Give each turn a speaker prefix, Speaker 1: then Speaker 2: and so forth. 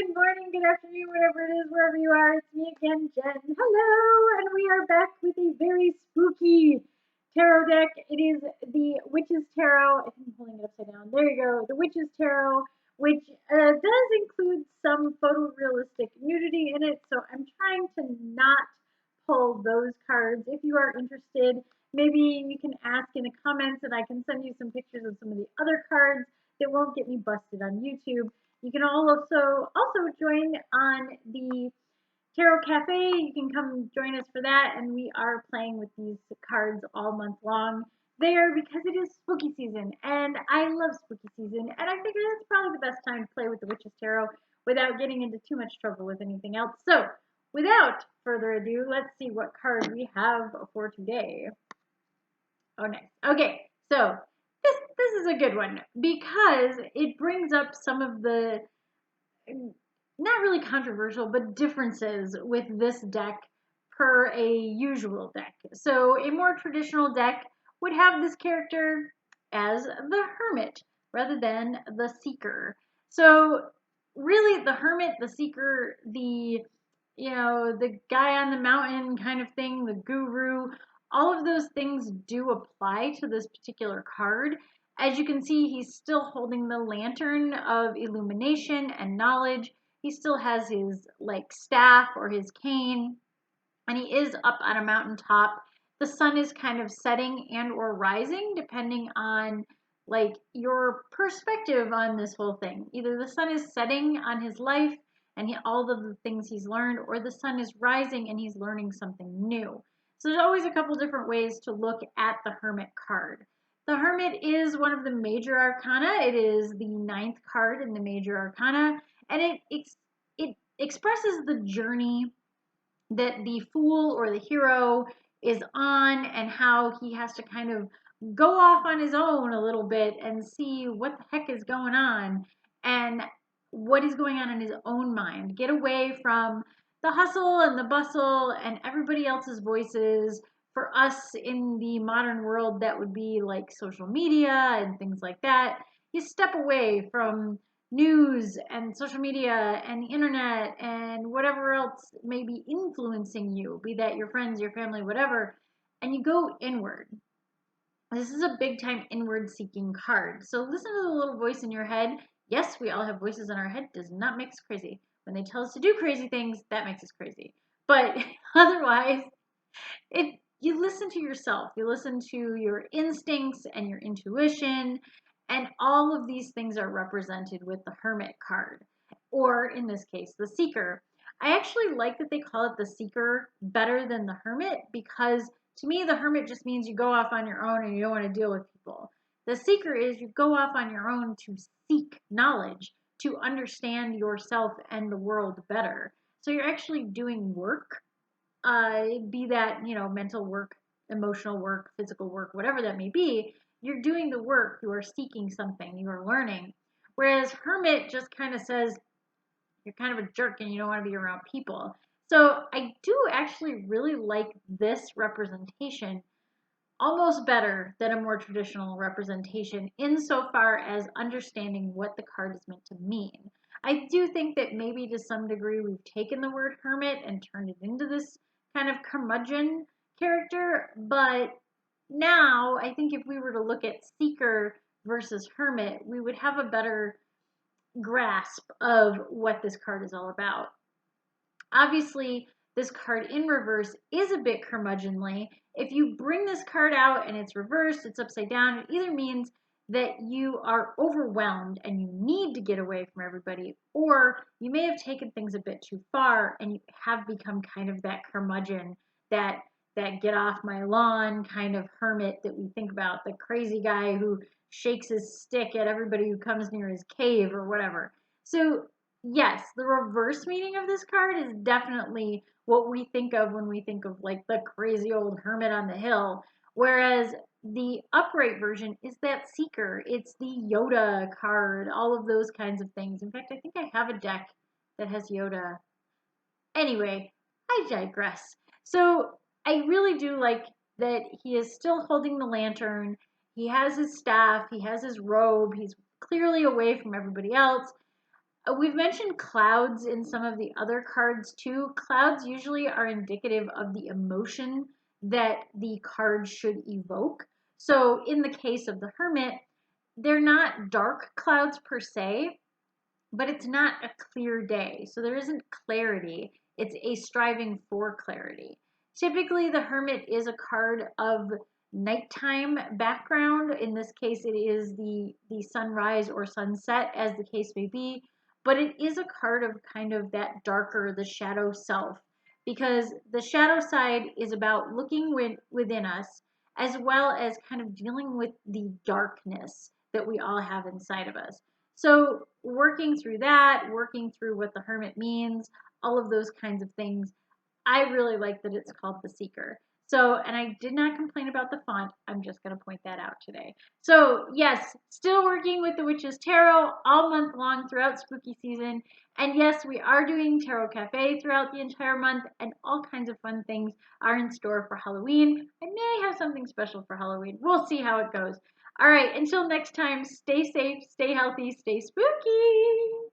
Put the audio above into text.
Speaker 1: good morning, good afternoon, whatever it is, wherever you are. It's me again, Jen. Hello, and we are back with a very spooky tarot deck. It is the Witch's Tarot. I think I'm holding it upside down. There you go. The Witch's Tarot, which does include some photorealistic nudity in it, so I'm trying to not pull those cards. If you are interested, maybe you can ask in the comments and I can send you some pictures of some of the other cards that won't get me busted on YouTube. You can also join on the Tarot Cafe. You can come join us for that, and we are playing with these cards all month long there because it is spooky season, and I love spooky season, and I figure that's probably the best time to play with the Witch's Tarot without getting into too much trouble with anything else. So, without further ado, let's see what card we have for today. Oh, nice. Okay, so this is a good one because it brings up some of the not really controversial, but differences with this deck per a usual deck. So a more traditional deck would have this character as the Hermit rather than the Seeker. So really the Hermit, the Seeker, the guy on the mountain kind of thing, the guru, all of those things do apply to this particular card. As you can see, he's still holding the lantern of illumination and knowledge. He still has his staff or his cane, and he is up on a mountaintop. The sun is kind of setting and or rising depending on your perspective on this whole thing. Either the sun is setting on his life and all of the things he's learned, or the sun is rising and he's learning something new. So there's always a couple different ways to look at the Hermit card. The Hermit is one of the major arcana. It is the 9th card in the major arcana, and it expresses the journey that the fool or the hero is on and how he has to kind of go off on his own a little bit and see what the heck is going on and what is going on in his own mind. Get away from the hustle and the bustle and everybody else's voices. For us in the modern world, that would be like social media and things like that. You step away from news and social media and the internet and whatever else may be influencing you, be that your friends, your family, whatever, and you go inward. This is a big time inward seeking card. So listen to the little voice in your head. Yes, we all have voices in our head. Does not make us crazy. When they tell us to do crazy things, that makes us crazy. But otherwise, you listen to yourself. You listen to your instincts and your intuition. And all of these things are represented with the Hermit card, or in this case, the Seeker. I actually like that they call it the Seeker better than the Hermit, because to me, the Hermit just means you go off on your own and you don't want to deal with people. The Seeker is you go off on your own to seek knowledge, to understand yourself and the world better. So you're actually doing work, be that, mental work, emotional work, physical work, whatever that may be. You're doing the work, you are seeking something, you are learning. Whereas Hermit just kind of says you're kind of a jerk and you don't want to be around people. So I do actually really like this representation almost better than a more traditional representation insofar as understanding what the card is meant to mean. I do think that maybe to some degree we've taken the word hermit and turned it into this kind of curmudgeon character, but now I think if we were to look at seeker versus hermit, we would have a better grasp of what this card is all about. Obviously, this card in reverse is a bit curmudgeonly. If you bring this card out and it's reversed, it's upside down, it either means that you are overwhelmed and you need to get away from everybody, or you may have taken things a bit too far and you have become kind of that curmudgeon, that get off my lawn kind of hermit that we think about, the crazy guy who shakes his stick at everybody who comes near his cave or whatever. So yes, the reverse meaning of this card is definitely what we think of when we think of like the crazy old hermit on the hill, whereas the upright version is that seeker. It's the Yoda card, all of those kinds of things. In fact, I think I have a deck that has Yoda. Anyway, I digress. So I really do like that he is still holding the lantern. He has his staff, he has his robe, he's clearly away from everybody else. We've mentioned clouds in some of the other cards too. Clouds usually are indicative of the emotion that the card should evoke. So in the case of the Hermit, they're not dark clouds per se, but it's not a clear day. So there isn't clarity. It's a striving for clarity. Typically, the Hermit is a card of nighttime background. In this case, it is the sunrise or sunset, as the case may be. But it is a card of kind of that darker, the shadow self, because the shadow side is about looking within us, as well as kind of dealing with the darkness that we all have inside of us. So working through that, working through what the Hermit means, all of those kinds of things, I really like that it's called the Seeker. So, and I did not complain about the font. I'm just going to point that out today. So yes, still working with the Witch's Tarot all month long throughout spooky season. And yes, we are doing Tarot Cafe throughout the entire month, and all kinds of fun things are in store for Halloween. I may have something special for Halloween. We'll see how it goes. All right, until next time, stay safe, stay healthy, stay spooky.